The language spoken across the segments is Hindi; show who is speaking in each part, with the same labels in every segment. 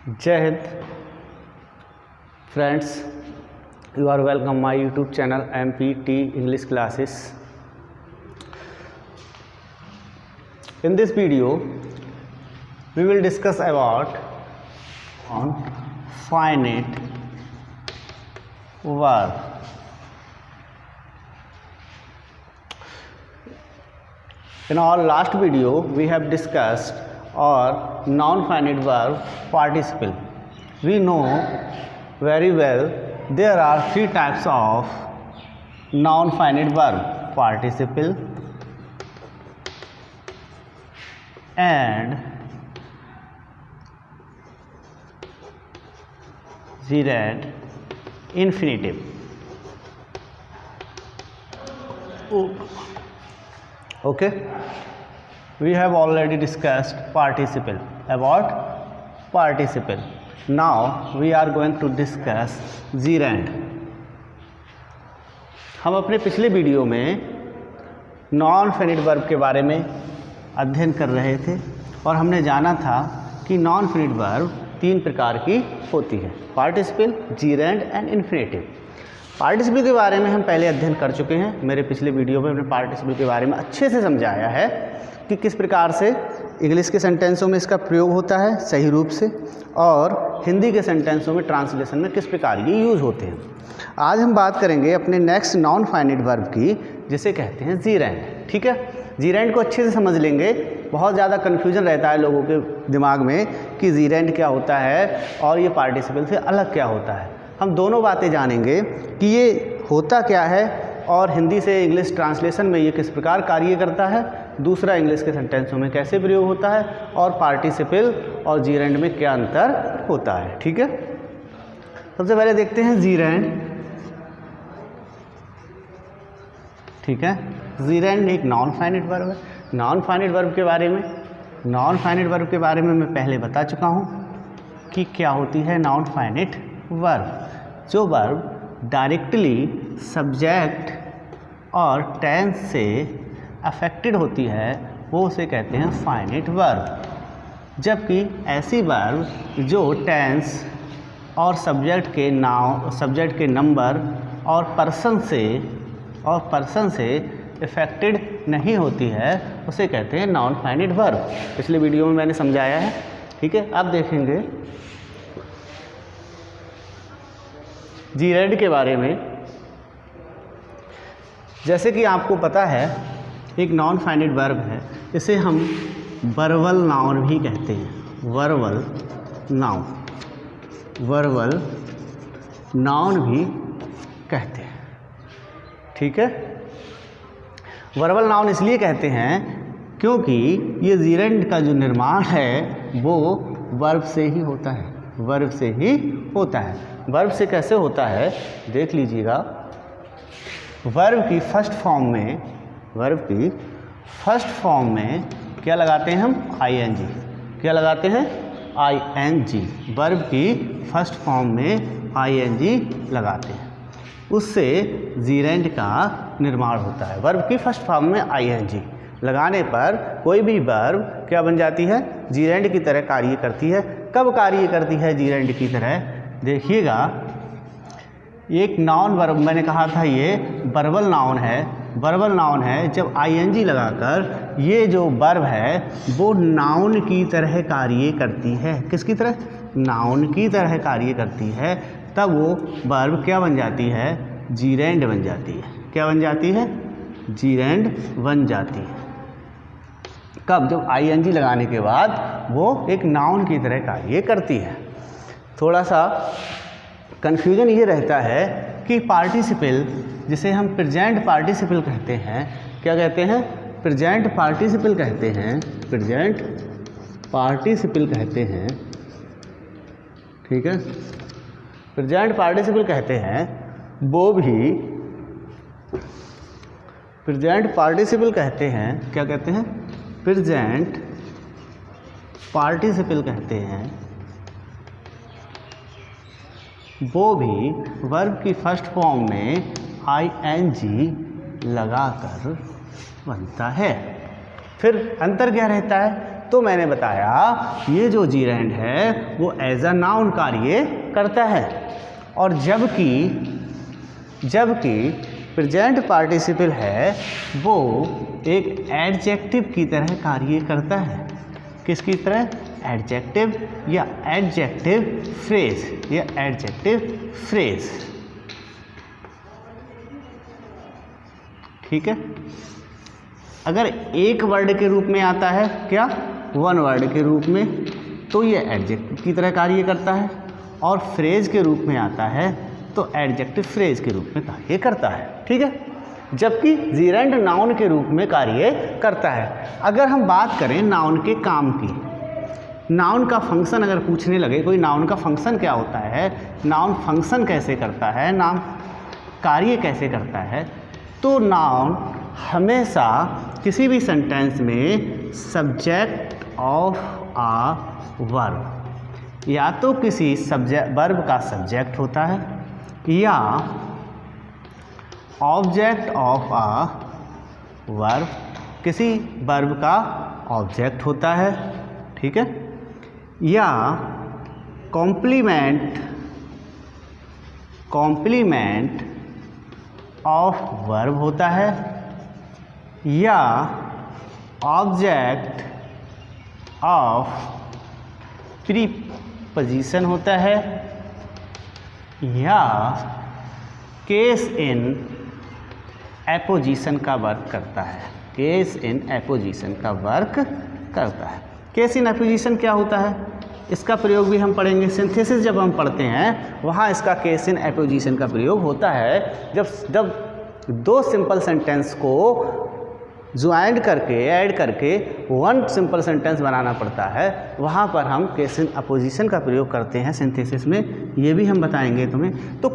Speaker 1: जय Hind friends, you are welcome my YouTube channel MPT English classes. In this video we will discuss about on finite verb. In our last video we have discussed or non-finite verb participle. We know very well there are three types of non-finite verb: participle and gerund infinitive. Okay, we have already discussed participle. About participle, now we are going to discuss gerund. हम अपने पिछले वीडियो में नॉन फाइनाइट वर्ब के बारे में अध्ययन कर रहे थे और हमने जाना था कि नॉन फाइनाइट वर्ब तीन प्रकार की होती है: पार्टिसिपल, जीरेंड एंड इन्फिनेटिव। पार्टिसिपल के बारे में हम पहले अध्ययन कर चुके हैं। मेरे पिछले वीडियो में हमने पार्टिसिपल के बारे में अच्छे से समझाया है कि किस प्रकार से इंग्लिश के सेंटेंसों में इसका प्रयोग होता है सही रूप से, और हिंदी के सेंटेंसों में ट्रांसलेशन में किस प्रकार ये यूज़ होते हैं। आज हम बात करेंगे अपने नेक्स्ट नॉन फाइनाइट वर्ब की, जिसे कहते हैं जीरेंड। ठीक है, जीरेंड को अच्छे से समझ लेंगे। बहुत ज़्यादा कन्फ्यूजन रहता है लोगों के दिमाग में कि जीरेंड क्या होता है और ये पार्टिसिपल से अलग क्या होता है। हम दोनों बातें जानेंगे कि ये होता क्या है और हिंदी से इंग्लिश ट्रांसलेशन में ये किस प्रकार कार्य करता है, दूसरा इंग्लिश के सेंटेंसों में कैसे प्रयोग होता है, और पार्टिसिपल और जीरेंड में क्या अंतर होता है। ठीक है, सबसे पहले देखते हैं जीरेंड। ठीक है, जीरेंड एक नॉन फाइनाइट वर्ब है। नॉन फाइनाइट वर्ब के बारे में मैं पहले बता चुका हूँ कि क्या होती है नॉन फाइनाइट वर्ब। जो वर्ब डायरेक्टली सब्जेक्ट और टेंस से अफेक्टेड होती है वो उसे कहते हैं फाइनाइट वर्ब, जबकि ऐसी वर्ब जो टेंस और सब्जेक्ट के नंबर और पर्सन से इफेक्टेड नहीं होती है उसे कहते हैं नॉन फाइनाइट वर्ब। पिछले वीडियो में मैंने समझाया है। ठीक है, अब देखेंगे जीरेंड के बारे में। जैसे कि आपको पता है एक नॉन फाइनाइट वर्ब है, इसे हम वर्बल नाउन भी कहते हैं। वर्बल नाउन भी कहते हैं। ठीक है, वर्बल नाउन इसलिए कहते हैं क्योंकि ये जीरेंड का जो निर्माण है वो वर्ब से ही होता है। वर्ब से कैसे होता है देख लीजिएगा। वर्ब की फर्स्ट फॉर्म में क्या लगाते हैं हम? आईएनजी। क्या लगाते हैं? आईएनजी। वर्ब की फर्स्ट फॉर्म में आईएनजी लगाते हैं, उससे जीरेंड का निर्माण होता है। वर्ब की फर्स्ट फॉर्म में आईएनजी लगाने पर कोई भी वर्ब क्या बन जाती है? जीरेंड की तरह कार्य करती है। कब कार्य करती है जीरेंड की तरह? देखिएगा, एक नाउन वर्ब, मैंने कहा था ये वर्बल नाउन है। जब आईएनजी लगाकर ये जो वर्ब है वो नाउन की तरह कार्य करती है। किसकी तरह? नाउन की तरह कार्य करती है, तब वो वर्ब क्या बन जाती है? जीरेंड बन जाती है। क्या बन जाती है? जीरेंड बन जाती है। कब? जब आईएनजी लगाने के बाद वो एक नाउन की तरह कार्य करती है। थोड़ा सा कन्फ्यूजन ये रहता है कि पार्टिसिपल, जिसे हम प्रेजेंट पार्टिसिपल कहते हैं, क्या कहते हैं? प्रेजेंट पार्टिसिपल कहते हैं। ठीक है, प्रेजेंट पार्टिसिपल कहते हैं, वो भी प्रेजेंट पार्टिसिपल कहते हैं। क्या कहते हैं? प्रेजेंट पार्टिसिपल कहते हैं। वो भी वर्ब की फर्स्ट फॉर्म में आईएनजी लगाकर बनता है। फिर अंतर क्या रहता है तो मैंने बताया ये जो जीरैंड है वो एज अ नाउन कार्य करता है, और जबकि प्रेजेंट पार्टिसिपल है वो एक एडजेक्टिव की तरह कार्य करता है। किसकी तरह? एडजेक्टिव या एडजेक्टिव फ्रेज, ठीक है। अगर एक वर्ड के रूप में आता है, क्या? वन वर्ड के रूप में, तो ये एडजेक्टिव की तरह कार्य करता है, और फ्रेज के रूप में आता है तो एडजेक्टिव फ्रेज के रूप में कार्य करता है, ठीक है। जबकि जीरैंड नाउन के रूप में कार्य करता है। अगर हम बात करें नाउन के काम की, नाउन का फंक्शन अगर पूछने लगे कोई, नाउन का फंक्शन क्या होता है, नाउन फंक्शन कैसे करता है, नाउन कार्य कैसे करता है, तो नाउन हमेशा किसी भी सेंटेंस में सब्जेक्ट ऑफ आ वर्ब, या तो किसी वर्ब का सब्जेक्ट होता है या ऑब्जेक्ट ऑफ आ वर्ब, किसी वर्ब का ऑब्जेक्ट होता है, ठीक है, या कॉम्प्लीमेंट ऑफ वर्ब होता है, या ऑब्जेक्ट ऑफ प्रीपोजिशन होता है, या केस इन एपोजिशन का वर्क करता है। केस इन एपोजिशन का वर्क करता है। केस इन एपोजिशन क्या होता है, इसका प्रयोग भी हम पढ़ेंगे। सिंथेसिस जब हम पढ़ते हैं वहाँ इसका केस इन एपोजिशन का प्रयोग होता है। जब दो सिंपल सेंटेंस को ज्वाइंट करके ऐड करके वन सिंपल सेंटेंस बनाना पड़ता है, वहाँ पर हम केस इन एपोजिशन का प्रयोग करते हैं सिंथेसिस में। ये भी हम बताएंगे तुम्हें। तो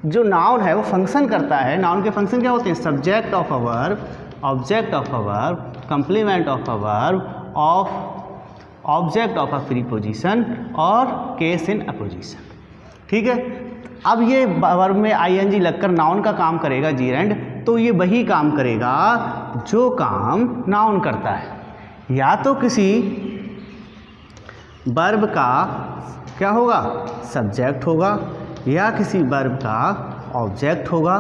Speaker 1: जो नाउन है वो फंक्शन करता है। नाउन के फंक्शन क्या होते हैं? Subject of a verb, object of a verb, complement of a verb, object of a preposition और केस इन एपोजिशन, ठीक है। अब ये वर्ब में आईएनजी लगकर नाउन का काम करेगा जीरैंड, तो ये वही काम करेगा जो काम नाउन करता है। या तो किसी वर्ब का क्या होगा? सब्जेक्ट होगा, या किसी वर्ब का ऑब्जेक्ट होगा,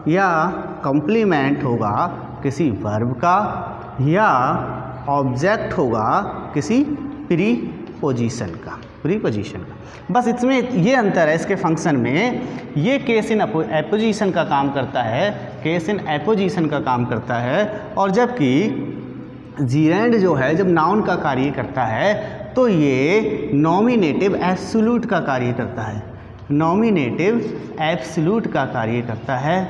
Speaker 1: या कॉम्प्लीमेंट होगा किसी वर्ब का, या ऑब्जेक्ट होगा किसी प्रीपोजिशन का। बस इसमें ये अंतर है इसके फंक्शन में। ये केस इन एपोजिशन का काम करता है, केस इन एपोजिशन का काम करता है, और जबकि जीरैंड जो है जब नाउन का कार्य करता है तो ये नॉमिनेटिव एब्सोल्यूट का कार्य करता है। नॉमिनेटिव एब्सोल्यूट का कार्य करता है,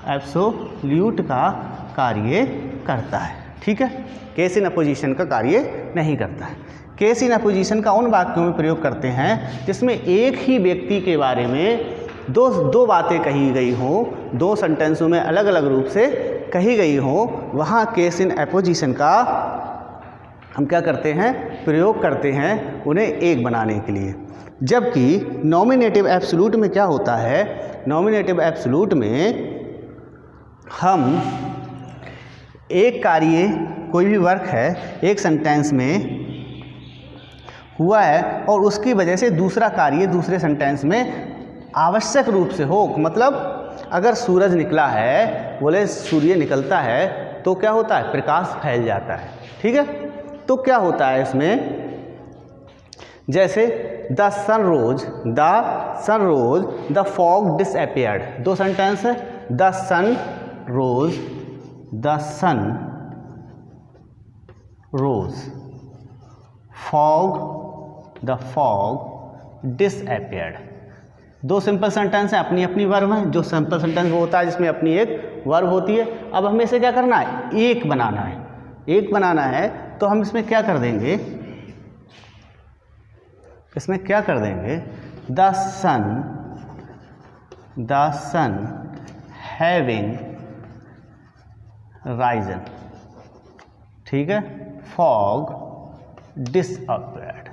Speaker 1: एब्सोल्यूट का कार्य करता है, ठीक है। केस इन अपोजिशन का कार्य नहीं करता है। केस इन अपोजिशन का उन वाक्यों में प्रयोग करते हैं जिसमें एक ही व्यक्ति के बारे में दो बातें कही गई हों, दो सेंटेंसों में अलग अलग रूप से कही गई हों, वहाँ केस इन अपोजिशन का हम क्या करते हैं? प्रयोग करते हैं उन्हें एक बनाने के लिए। जबकि नॉमिनेटिव एब्सोल्यूट में क्या होता है? नॉमिनेटिव एब्सोल्यूट में हम एक कार्य, कोई भी वर्क है एक सेंटेंस में हुआ है और उसकी वजह से दूसरा कार्य दूसरे सेंटेंस में आवश्यक रूप से हो। मतलब अगर सूरज निकला है, बोले सूर्य निकलता है तो क्या होता है? प्रकाश फैल जाता है, ठीक है। तो क्या होता है इसमें? जैसे the sun rose, the fog disappeared, दो सेंटेंस है। The sun rose, the sun rose, fog, the fog disappeared, दो सिंपल सेंटेंस हैं, अपनी अपनी वर्ब हैं। जो सिंपल सेंटेंस वो होता है जिसमें अपनी एक वर्ब होती है। अब हमें इसे क्या करना है? एक बनाना है। एक बनाना है तो हम इसमें क्या कर देंगे? इसमें क्या कर देंगे? द सन हैविंग राइजन, ठीक है। फॉग डिसअपियर्ड,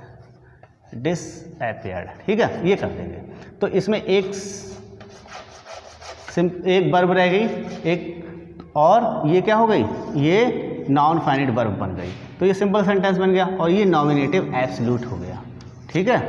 Speaker 1: ठीक है, ये कर देंगे। तो इसमें एक वर्ब रह गई एक, और ये क्या हो गई? ये नॉन फाइनाइट वर्ब बन गई। तो ये सिंपल सेंटेंस बन गया और ये नॉमिनेटिव एब्सोल्यूट हो गया। ठीक है,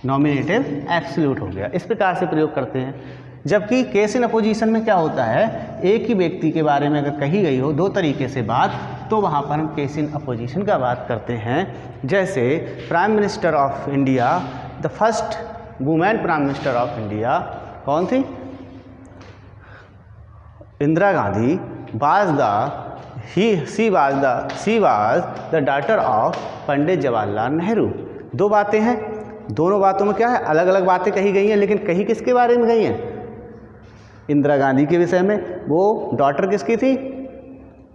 Speaker 1: नॉमिनेटिव एब्सोल्यूट हो गया। इस प्रकार से प्रयोग करते हैं। जबकि केस इन अपोजिशन में क्या होता है, एक ही व्यक्ति के बारे में अगर कही गई हो दो तरीके से बात, तो वहाँ पर हम केस इन अपोजिशन का बात करते हैं। जैसे prime minister of India, the first women prime minister of India कौन थी? Indira Gandhi. She was the daughter of Pandit Jawaharlal Nehru. दो बातें हैं, दोनों बातों में क्या है, अलग अलग बातें कही गई हैं, लेकिन कही किसके बारे में गई हैं? इंदिरा गांधी के विषय में। वो डॉटर किसकी थी?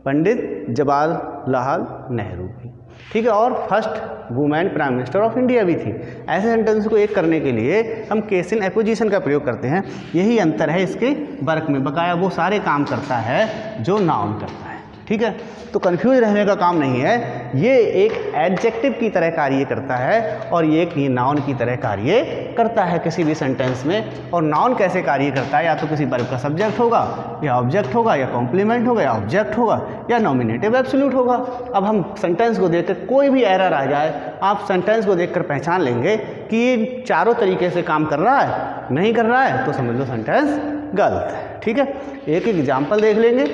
Speaker 1: पंडित जवाहरलाल नेहरू की। ठीक है, और first women prime minister of India भी थी। ऐसे सेंटेंस को एक करने के लिए हम केस इन अपोजिशन का प्रयोग करते हैं। यही अंतर है इसके वर्क में। बकाया वो सारे काम करता है जो नाउन करता है। ठीक है, तो कंफ्यूज रहने का काम नहीं है। ये एक एडजेक्टिव की तरह कार्य करता है और ये नाउन की तरह कार्य करता है किसी भी सेंटेंस में। और नाउन कैसे कार्य करता है, या तो किसी वर्ब का सब्जेक्ट होगा, या ऑब्जेक्ट होगा, या कॉम्प्लीमेंट होगा, या ऑब्जेक्ट होगा, या नॉमिनेटिव एब्सोल्यूट होगा। अब हम सेंटेंस को देखकर कोई भी एरर आ जाए, आप सेंटेंस को देखकर पहचान लेंगे कि ये चारों तरीके से काम कर रहा है, नहीं कर रहा है, तो समझ लो सेंटेंस गलत है। ठीक है, एक एग्जाम्पल देख लेंगे,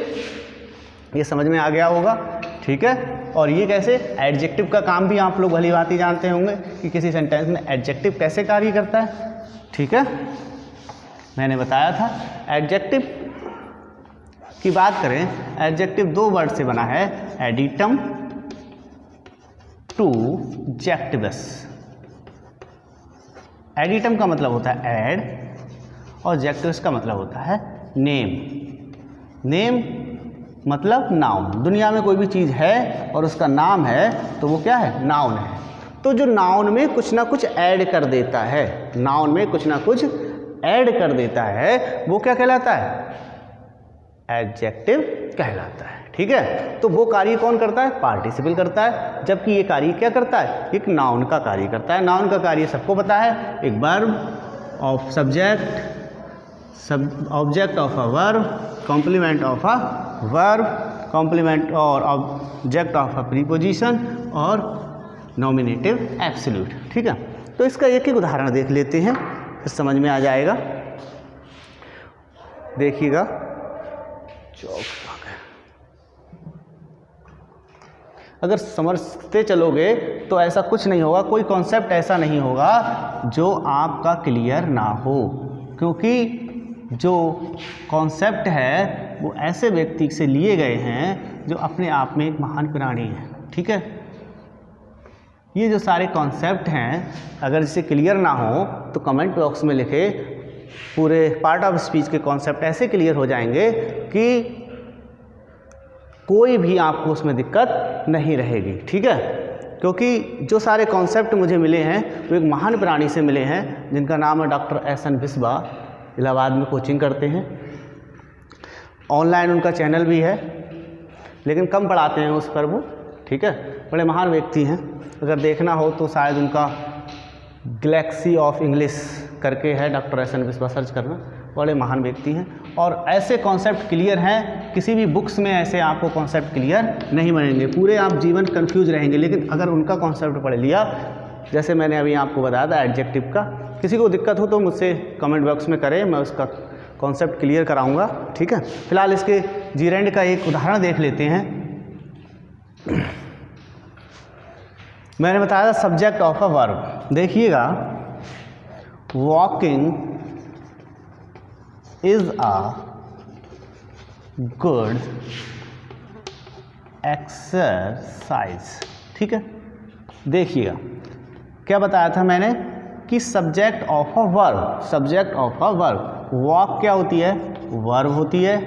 Speaker 1: ये समझ में आ गया होगा। ठीक है, और ये कैसे एडजेक्टिव का काम भी आप लोग भली भांति जानते होंगे कि किसी सेंटेंस में एडजेक्टिव कैसे कार्य करता है। ठीक है, मैंने बताया था। एडजेक्टिव की बात करें, एडजेक्टिव दो वर्ड से बना है, एडिटम टू जेक्टिवस। एडिटम का मतलब होता है ऐड और जेक्टिवस का मतलब होता है नेम। नेम मतलब नाउन। दुनिया में कोई भी चीज़ है और उसका नाम है तो वो क्या है? नाउन है। तो जो नाउन में कुछ ना कुछ ऐड कर देता है, नाउन में कुछ ना कुछ ऐड कर देता है, वो क्या कहलाता है? एडजेक्टिव कहलाता है। ठीक है, तो वो कार्य कौन करता है? पार्टिसिपल करता है। जबकि ये कार्य क्या करता है? एक नाउन का कार्य करता है। नाउन का कार्य सबको पता है, एक verb of subject, object of a verb, complement of a verb, complement और ऑब्जेक्ट ऑफ अ प्रीपोजिशन और नॉमिनेटिव एब्सोल्यूट। ठीक है, तो इसका एक एक उदाहरण देख लेते हैं, फिर समझ में आ जाएगा। देखिएगा, अगर समझते चलोगे तो ऐसा कुछ नहीं होगा, कोई कॉन्सेप्ट ऐसा नहीं होगा जो आपका क्लियर ना हो, क्योंकि जो कॉन्सेप्ट है वो ऐसे व्यक्ति से लिए गए हैं जो अपने आप में एक महान प्राणी है। ठीक है, ये जो सारे कॉन्सेप्ट हैं, अगर इसे क्लियर ना हो तो कमेंट बॉक्स में लिखे। पूरे पार्ट ऑफ स्पीच के कॉन्सेप्ट ऐसे क्लियर हो जाएंगे कि कोई भी आपको उसमें दिक्कत नहीं रहेगी। ठीक है, क्योंकि जो सारे कॉन्सेप्ट मुझे मिले हैं वो एक महान प्राणी से मिले हैं जिनका नाम है डॉक्टर एस.एन. बिस्वा। इलाहाबाद में कोचिंग करते हैं, ऑनलाइन उनका चैनल भी है, लेकिन कम पढ़ाते हैं उस पर वो। ठीक है, बड़े महान व्यक्ति हैं। अगर देखना हो तो शायद उनका गैलेक्सी ऑफ इंग्लिश करके है, डॉक्टर एस.एन. बिस्वा सर्च करना। बड़े महान व्यक्ति हैं और ऐसे कॉन्सेप्ट क्लियर हैं, किसी भी बुक्स में ऐसे आपको कॉन्सेप्ट क्लियर नहीं बनेंगे, पूरे आप जीवन कंफ्यूज रहेंगे। लेकिन अगर उनका कॉन्सेप्ट पढ़ लिया, जैसे मैंने अभी आपको बताया था एडजेक्टिव का, किसी को दिक्कत हो तो मुझसे कमेंट बॉक्स में करें, मैं उसका कॉन्सेप्ट क्लियर कराऊंगा। ठीक है, फिलहाल इसके जीरेंड का एक उदाहरण देख लेते हैं। मैंने बताया था सब्जेक्ट ऑफ अ वर्ब। देखिएगा, walking is a good exercise. ठीक है, देखिएगा क्या बताया था मैंने कि subject of a verb, subject of a verb, walk क्या होती है? वर्ब होती है।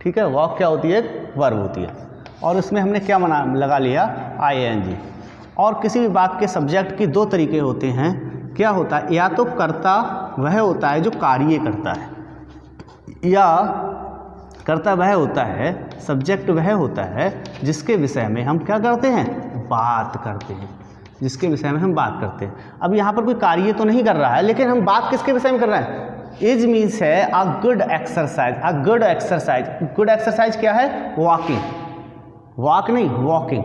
Speaker 1: ठीक है, वॉक क्या होती है? वर्ब होती है। और उसमें हमने क्या लगा लिया? ing। और किसी भी वाक्य के सब्जेक्ट के दो तरीके होते हैं। क्या होता है? या तो कर्ता वह होता है जो कार्य करता है, या कर्ता वह होता है, सब्जेक्ट वह होता है जिसके विषय में हम क्या करते हैं? बात करते हैं, जिसके विषय में हम बात करते हैं। अब यहाँ पर कोई कार्य तो नहीं कर रहा है, लेकिन हम बात किसके विषय में कर रहे हैं? इज मीन्स है a good exercise, a good exercise. Good exercise क्या है? वॉकिंग। वॉक नहीं, वॉकिंग,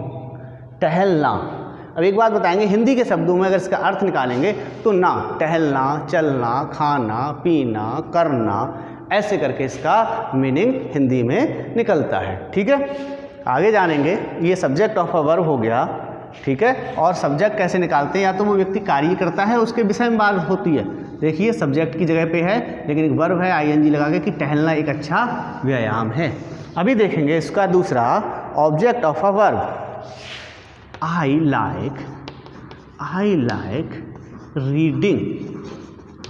Speaker 1: टहलना। अब एक बात बताएंगे, हिंदी के शब्दों में अगर इसका अर्थ निकालेंगे तो ना, टहलना, चलना, खाना, पीना, करना, ऐसे करके इसका मीनिंग हिंदी में निकलता है। ठीक है, आगे जानेंगे। ये सब्जेक्ट ऑफ अ वर्ब हो गया। ठीक है, और सब्जेक्ट कैसे निकालते हैं, या तो वो व्यक्ति कार्य करता है उसके विषय में बात होती है। देखिए सब्जेक्ट की जगह पे है, लेकिन एक वर्ब है आईएनजी लगा के कि टहलना एक अच्छा व्यायाम है। अभी देखेंगे इसका दूसरा object of a verb. I like reading,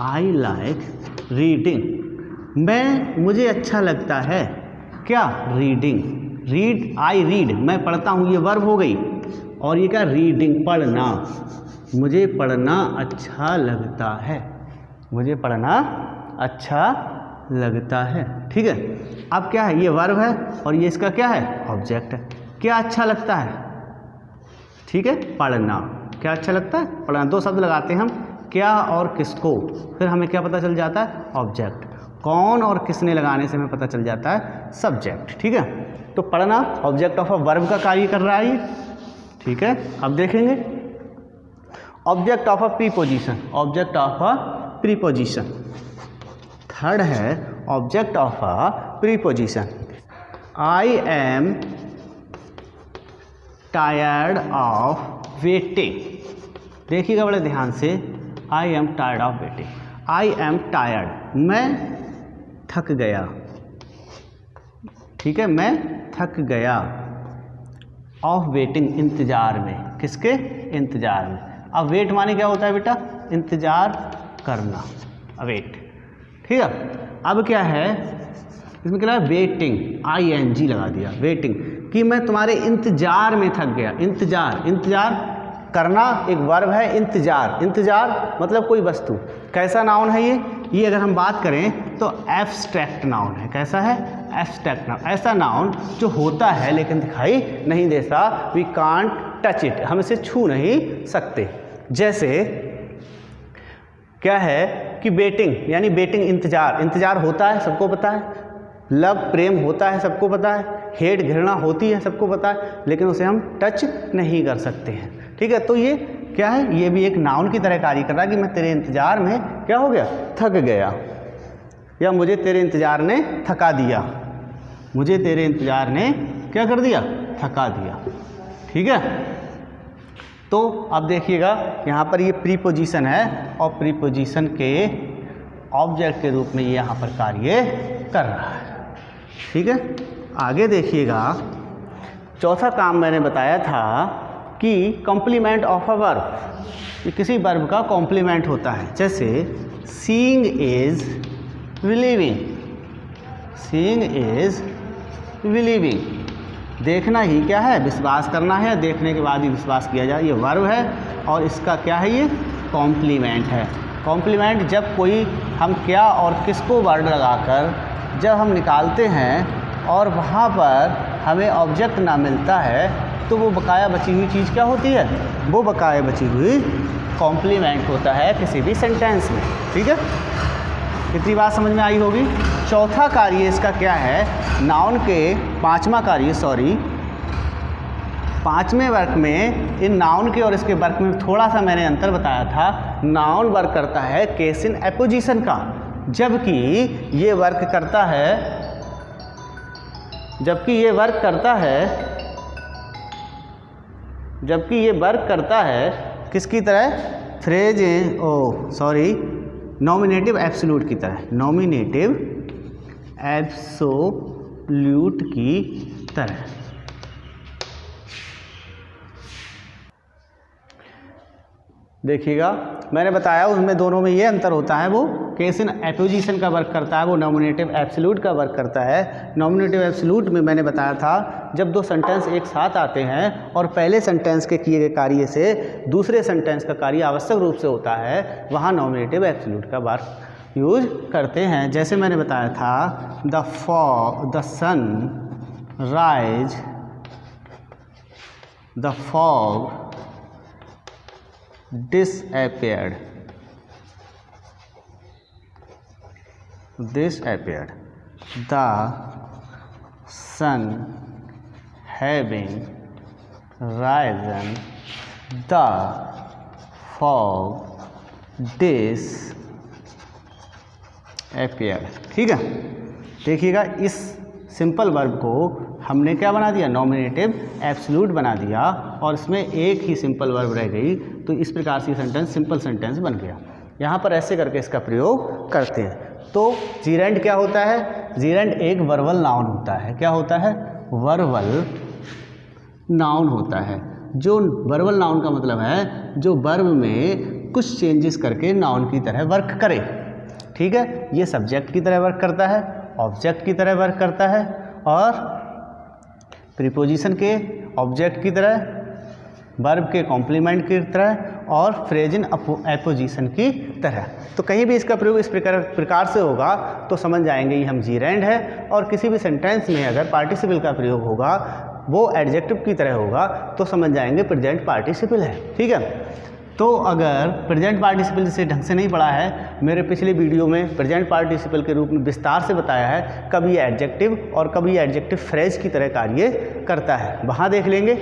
Speaker 1: I like reading, मुझे अच्छा लगता है क्या, रीडिंग। रीड, आई रीड, मैं पढ़ता हूँ, ये वर्ब हो गई। और ये क्या, रीडिंग, पढ़ना, मुझे पढ़ना अच्छा लगता है, मुझे पढ़ना अच्छा लगता है। ठीक है, अब क्या है, ये वर्ब है और ये इसका क्या है, ऑब्जेक्ट है। क्या अच्छा लगता है, ठीक है, पढ़ना। क्या अच्छा लगता है, पढ़ना। दो शब्द लगाते हैं हम, क्या और किसको, फिर हमें क्या पता चल जाता है, ऑब्जेक्ट। कौन और किसने लगाने से हमें पता चल जाता है, सब्जेक्ट। ठीक है, तो पढ़ना ऑब्जेक्ट ऑफ अ वर्ब का कार्य कर रहा है ये। ठीक है, अब देखेंगे object of a preposition, object of a preposition. Third है object of a preposition. I am tired of waiting. देखिएगा बड़े ध्यान से, I am tired of waiting, I am tired, मैं थक गया। ठीक है, मैं थक गया, ऑफ वेटिंग, इंतजार में, किसके, इंतजार में। अब वेट माने क्या होता है बेटा, इंतजार करना, वेट। ठीक है, अब क्या है इसमें, क्या है, वेटिंग, आईएनजी लगा दिया, वेटिंग, कि मैं तुम्हारे इंतजार में थक गया। इंतजार, इंतजार करना एक वर्ब है, इंतजार, इंतजार मतलब कोई वस्तु। कैसा नाउन है ये अगर हम बात करें तो एब्स्ट्रैक्ट नाउन है। कैसा है, एब्स्ट्रैक्ट नाउन, ऐसा नाउन जो होता है लेकिन दिखाई नहीं देता। वी कांट टच इट, हम इसे छू नहीं सकते। जैसे क्या है कि वेटिंग, यानी वेटिंग इंतजार, इंतजार होता है सबको पता है, लव प्रेम होता है सबको पता है, हेट घृणा होती है सबको पता है, लेकिन उसे हम टच नहीं कर सकते हैं। ठीक है, तो ये क्या है, ये भी एक नाउन की तरह कार्य कर रहा है कि मैं तेरे इंतजार में क्या हो गया, थक गया, या मुझे तेरे इंतजार ने थका दिया, मुझे तेरे इंतजार ने क्या कर दिया, थका दिया। ठीक है, तो अब देखिएगा यहाँ पर ये प्रीपोजिशन है और प्रीपोजिशन के ऑब्जेक्ट के रूप में ये यहाँ पर कार्य कर रहा है। ठीक है, आगे देखिएगा, चौथा काम मैंने बताया था कि कॉम्प्लीमेंट ऑफ अ वर्ब, ये किसी वर्ब का कॉम्प्लीमेंट होता है। जैसे seeing is believing, seeing is believing, देखना ही क्या है, विश्वास करना है, देखने के बाद ही विश्वास किया जाए, ये वर्ब है और इसका क्या है, ये कॉम्प्लीमेंट है। कॉम्प्लीमेंट जब कोई हम क्या और किसको वर्ड लगाकर जब हम निकालते हैं और वहाँ पर हमें ऑब्जेक्ट ना मिलता है तो वो बकाया बची हुई चीज़ क्या होती है, वो बकाया बची हुई कॉम्प्लीमेंट होता है किसी भी सेंटेंस में। ठीक है, इतनी बात समझ में आई होगी। चौथा कार्य इसका क्या है, नाउन के पाँचवें वर्ग में, इन नाउन के और इसके वर्ग में थोड़ा सा मैंने अंतर बताया था। नाउन वर्क करता है केस इन एपोजिशन का, जबकि ये वर्क करता है, जबकि ये वर्क करता है किसकी तरह, फ्रेज, नॉमिनेटिव एब्सोल्यूट की तरह, नॉमिनेटिव एब्सोल्यूट की तरह। देखिएगा मैंने बताया उसमें दोनों में ये अंतर होता है, वो केस इन एपोजिशन का वर्क करता है, वो नॉमिनेटिव एब्सोल्यूट का वर्क करता है। नॉमिनेटिव एब्सोल्यूट में मैंने बताया था जब दो सेंटेंस एक साथ आते हैं और पहले सेंटेंस के किए गए कार्य से दूसरे सेंटेंस का कार्य आवश्यक रूप से होता है, वहाँ नॉमिनेटिव एब्सोल्यूट का वर्क यूज करते हैं। जैसे मैंने बताया था, the sun rise, the fog disappeared, the sun having risen the fog disappear. ठीक है, देखिएगा इस सिंपल वर्ब को हमने क्या बना दिया, नॉमिनेटिव एब्सोल्यूट बना दिया और इसमें एक ही सिंपल वर्ब रह गई, तो इस प्रकार से सेंटेंस सिंपल सेंटेंस बन गया। यहाँ पर ऐसे करके इसका प्रयोग करते हैं। तो जीरेंड क्या होता है, जीरेंड एक वर्बल नाउन होता है। क्या होता है, वर्बल नाउन होता है। जो वर्बल नाउन का मतलब है जो वर्ब में कुछ चेंजेस करके नाउन की तरह वर्क करे। ठीक है, ये सब्जेक्ट की तरह वर्क करता है, ऑब्जेक्ट की तरह वर्क करता है और प्रीपोजिशन के ऑब्जेक्ट की तरह, वर्ब के कॉम्प्लीमेंट की तरह और फ्रेज इन एपोजिशन की तरह। तो कहीं भी इसका प्रयोग इस प्रकार से होगा तो समझ जाएंगे ये हम जीरेंड है। और किसी भी सेंटेंस में अगर पार्टिसिपल का प्रयोग होगा वो एडजेक्टिव की तरह होगा तो समझ जाएंगे प्रेजेंट पार्टिसिपल है। ठीक है, तो अगर प्रेजेंट पार्टिसिपल से ढंग से नहीं पढ़ा है, मेरे पिछले वीडियो में प्रेजेंट पार्टिसिपल के रूप में विस्तार से बताया है, कभी एडजेक्टिव और कभी एडजेक्टिव फ्रेज की तरह कार्य करता है, वहाँ देख लेंगे।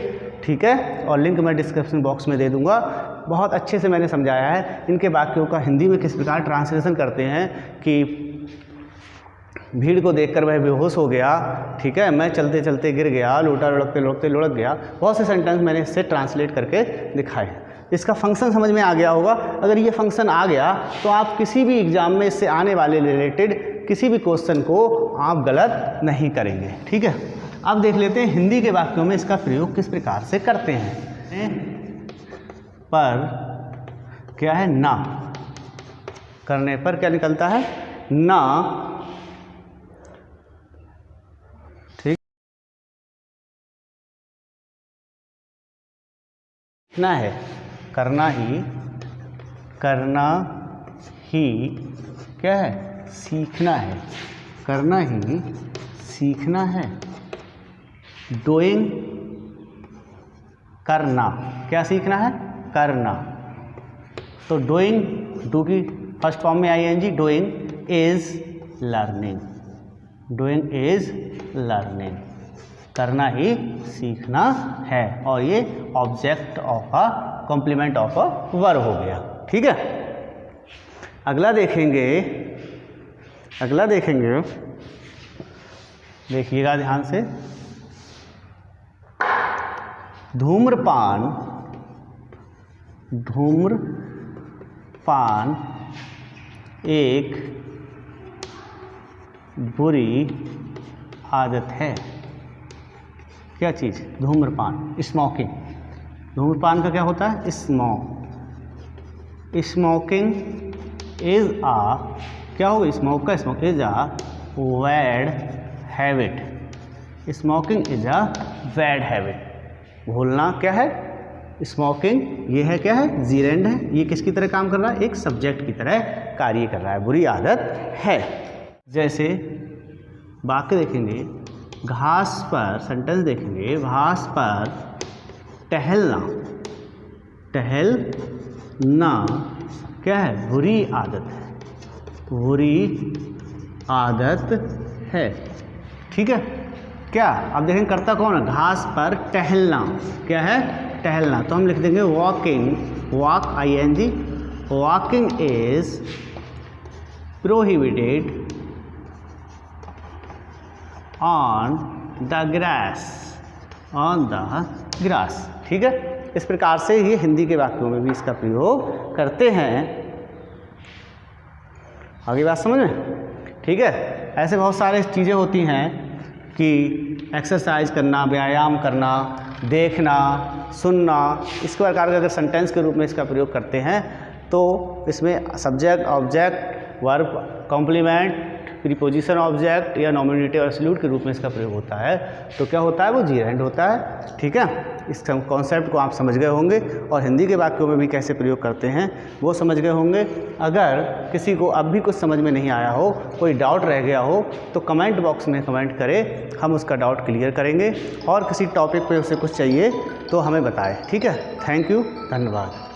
Speaker 1: ठीक है, और लिंक मैं डिस्क्रिप्शन बॉक्स में दे दूँगा। बहुत अच्छे से मैंने समझाया है इनके वाक्यों का हिंदी में किस प्रकार ट्रांसलेशन करते हैं कि भीड़ को देखकर वह बेहोश हो गया। ठीक है, मैं चलते चलते गिर गया, लोटा लुढ़कते लुढ़कते लुढ़क गया। बहुत से सेंटेंस मैंने इससे ट्रांसलेट करके दिखाए हैं। इसका फंक्शन समझ में आ गया होगा। अगर ये फंक्शन आ गया तो आप किसी भी एग्जाम में इससे आने वाले रिलेटेड किसी भी क्वेश्चन को आप गलत नहीं करेंगे। ठीक है, अब देख लेते हैं हिंदी के वाक्यों में इसका प्रयोग किस प्रकार से करते हैं। पर क्या है, ना करने पर क्या निकलता है, ना। ठीक, ना है, करना ही क्या है, सीखना है, करना ही सीखना है। डूइंग, करना, क्या सीखना है, करना। तो डूइंग, डू की फर्स्ट फॉर्म में ING, doing is learning, doing is learning, करना ही सीखना है। और ये object of a complement of a verb हो गया। ठीक है, अगला देखेंगे, देखिएगा ध्यान से। धूम्रपान, धूम्रपान एक बुरी आदत है। क्या चीज़, धूम्रपान, स्मोकिंग। धूम्रपान का क्या होता है, स्मोकिंग इज आ, क्या होगा, स्मोक का smoke is a bad habit, smoking is a bad habit. भूलना क्या है, स्मोकिंग, ये है क्या है, जीरेंड है। ये किसकी तरह काम कर रहा है, एक सब्जेक्ट की तरह कार्य कर रहा है, बुरी आदत है। जैसे वाक्य देखेंगे, घास पर, सेंटेंस देखेंगे, घास पर टहलना, टहलना क्या है, बुरी आदत है, बुरी आदत है। ठीक है, क्या अब देखेंगे करता कौन है, घास पर टहलना, क्या है, टहलना। तो हम लिख देंगे walking, walk ING, walking is prohibited on the grass, on the grass. ठीक है, इस प्रकार से ये हिंदी के वाक्यों में भी इसका प्रयोग करते हैं। आगे बात समझ में। ठीक है, ऐसे बहुत सारे चीज़ें होती हैं कि एक्सरसाइज करना, व्यायाम करना, देखना, सुनना, इस प्रकार का अगर सेंटेंस के रूप में इसका प्रयोग करते हैं तो इसमें subject, object, verb, complement, preposition object या नॉमिनेटिव एब्सोल्यूट के रूप में इसका प्रयोग होता है। तो क्या होता है, वो जीरेंड होता है। ठीक है, इस कॉन्सेप्ट को आप समझ गए होंगे और हिंदी के वाक्यों में भी कैसे प्रयोग करते हैं वो समझ गए होंगे। अगर किसी को अब भी कुछ समझ में नहीं आया हो, कोई डाउट रह गया हो तो कमेंट बॉक्स में कमेंट करें, हम उसका डाउट क्लियर करेंगे। और किसी टॉपिक पे उसे कुछ चाहिए तो हमें बताएं। ठीक है, थैंक यू, धन्यवाद।